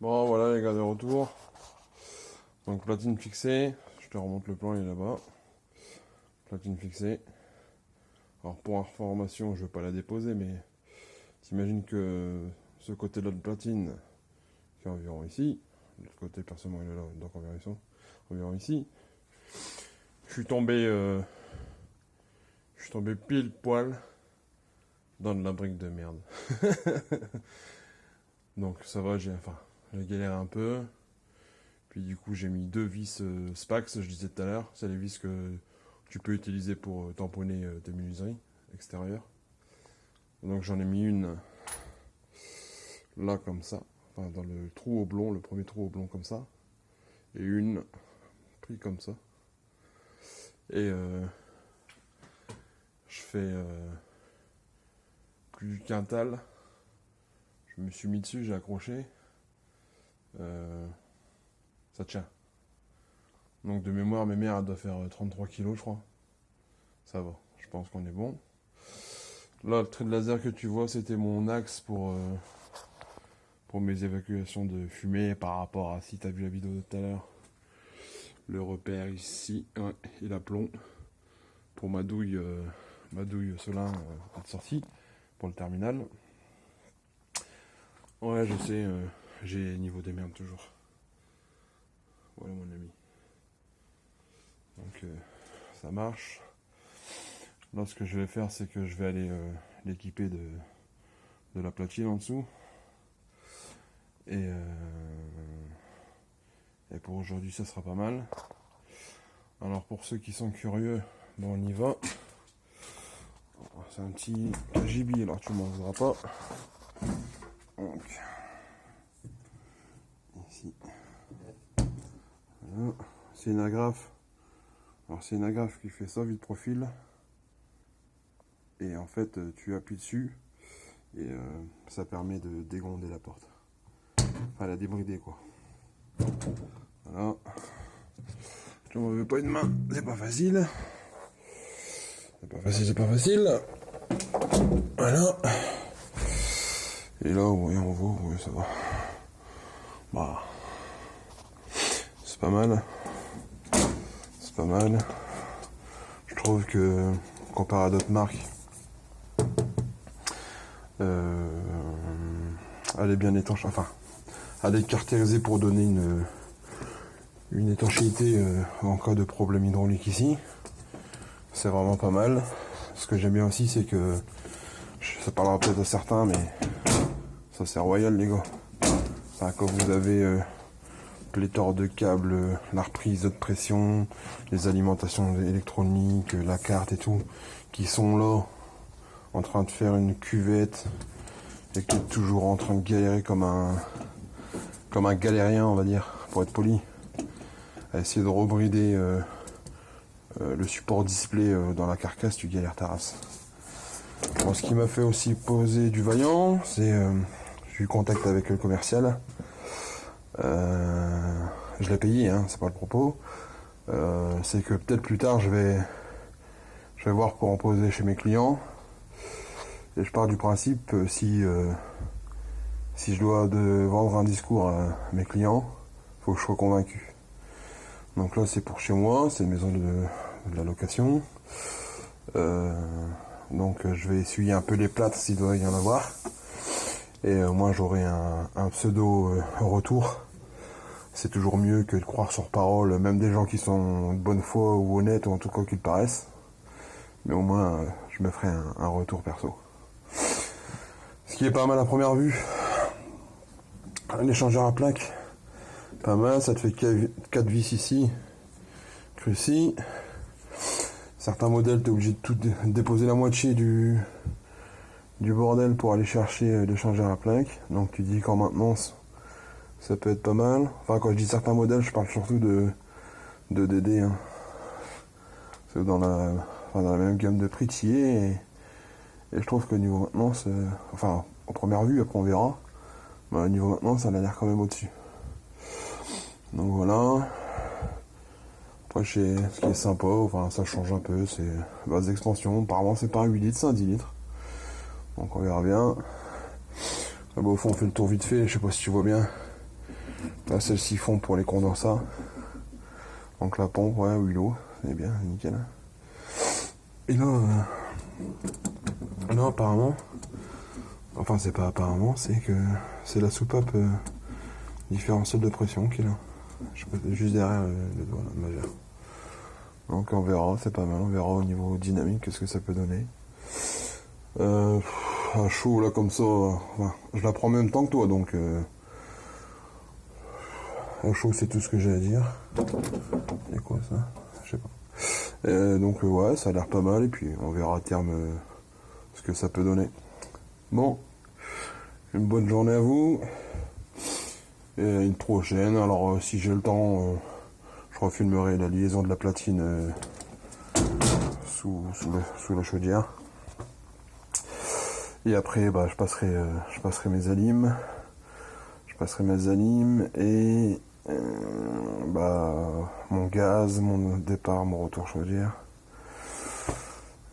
Bon voilà les gars, de retour. Donc platine fixée, je te remonte le plan, il est là-bas. Platine fixée. Alors pour information, je vais pas la déposer, mais t'imagines que ce côté-là de platine, qui est environ ici, l'autre côté personnellement il est là, donc environ ici. Je suis tombé, pile poil dans de la brique de merde. Donc ça va, j'ai galéré un peu. Puis du coup j'ai mis deux vis Spax, je disais tout à l'heure. C'est les vis que tu peux utiliser pour tamponner tes menuiseries extérieures. Donc j'en ai mis une là comme ça, enfin dans le trou oblong, le premier trou oblong comme ça, et une pris comme ça. Et je fais plus du quintal. Je me suis mis dessus, j'ai accroché. Ça tient. Donc de mémoire, mes mères, elle doit faire 33 kilos, je crois. Ça va, je pense qu'on est bon. Là, le trait de laser que tu vois, c'était mon axe pour mes évacuations de fumée par rapport à, si tu as vu la vidéo de tout à l'heure, le repère ici, ouais, et l'aplomb pour ma douille Solin de sortie pour le terminal. Ouais, je sais, j'ai niveau des merdes toujours. Voilà mon ami. Donc ça marche. Là, ce que je vais faire, c'est que je vais aller l'équiper de la platine en dessous. Et pour aujourd'hui, ça sera pas mal. Alors, pour ceux qui sont curieux, bon, on y va. C'est un petit KGB, alors tu m'en voudras pas. Donc, ici. Voilà. C'est une agrafe. Alors, c'est une agrafe qui fait ça, vide profil. Et en fait, tu appuies dessus. Et ça permet de dégonder la porte. Enfin, la débrider, quoi. Voilà. Tu m'en veux pas une main, c'est pas facile. C'est pas facile. Voilà. Et là, ouais, on voit, ouais, ça va. Bah. C'est pas mal. C'est pas mal. Je trouve que, comparé à d'autres marques, elle est bien étanche. Enfin, elle est caractérisée pour donner une étanchéité en cas de problème hydraulique ici. C'est vraiment pas mal. Ce que j'aime bien aussi, c'est que, ça parlera peut-être à certains, mais ça c'est royal les gars. Enfin, quand vous avez pléthore de câbles, la reprise de pression, les alimentations électroniques, la carte et tout, qui sont là, en train de faire une cuvette, et qui est toujours en train de galérer comme un galérien, on va dire, pour être poli, à essayer de rebrider le support display dans la carcasse, tu galères ta race. Bon, ce qui m'a fait aussi poser du vaillant, c'est j'ai eu contact avec le commercial. Je l'ai payé, hein, c'est pas le propos. C'est que peut-être plus tard je vais voir pour en poser chez mes clients. Et je pars du principe si je dois vendre un discours à mes clients, faut que je sois convaincu. Donc là c'est pour chez moi, c'est une maison de la location. Donc je vais essuyer un peu les plâtres s'il doit y en avoir. Et moi j'aurai un pseudo retour. C'est toujours mieux que de croire sur parole, même des gens qui sont de bonne foi ou honnêtes, ou en tout cas qu'ils paraissent. Mais au moins je me ferai un retour perso. Ce qui est pas mal à première vue. L'échangeur à plaque, pas mal, ça te fait 4 vis ici, ici. Certains modèles, t'es obligé de tout déposer la moitié du bordel pour aller chercher l'échangeur à plaque. Donc tu dis qu'en maintenance, ça peut être pas mal. Enfin, quand je dis certains modèles, je parle surtout de DD. Hein. C'est dans la même gamme de prix t'y es, et je trouve que niveau maintenance, enfin, en première vue, après on verra. Bah, niveau maintenance, ça a l'air quand même au-dessus. Donc voilà. Après, ce qui est sympa, enfin, ça change un peu, c'est base d'expansion. Apparemment, c'est pas un 8 litres, c'est un 10 litres. Donc on verra bien. Là-bas, au fond, on fait le tour vite fait, je sais pas si tu vois bien. Là c'est le siphon pour les condensats. Donc la pompe, ouais, huilot, c'est bien, nickel. Et là, apparemment, enfin c'est pas apparemment, c'est que c'est la soupape différentielle de pression qui est là. Je peux juste derrière le doigt là, majeur. Donc on verra, c'est pas mal, on verra au niveau dynamique qu'est-ce que ça peut donner. À chaud là comme ça, enfin, je la prends en même temps que toi, donc à chaud c'est tout ce que j'ai à dire. Et quoi ça? Je sais pas. Donc ouais, ça a l'air pas mal et puis on verra à terme ce que ça peut donner. Bon, une bonne journée à vous. Et une prochaine. Alors si j'ai le temps, je refilmerai la liaison de la platine sous la chaudière. Et après, bah, je passerai mes alimes. Je passerai mes alimes et bah, mon gaz, mon départ, mon retour chaudière.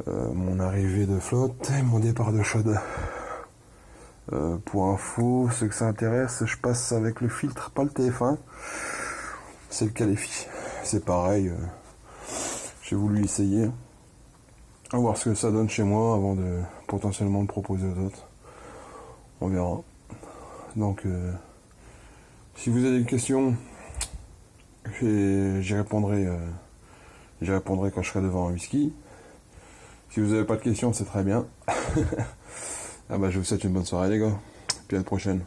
Mon arrivée de flotte et mon départ de chaude. Pour info, ceux que ça intéresse, je passe avec le filtre, pas le TF1, c'est le Calefi. C'est pareil, j'ai voulu essayer, à voir ce que ça donne chez moi avant de potentiellement le proposer aux autres. On verra. Donc, si vous avez des questions, j'y répondrai quand je serai devant un whisky. Si vous n'avez pas de questions, c'est très bien. Ah bah, je vous souhaite une bonne soirée les gars. Puis à la prochaine.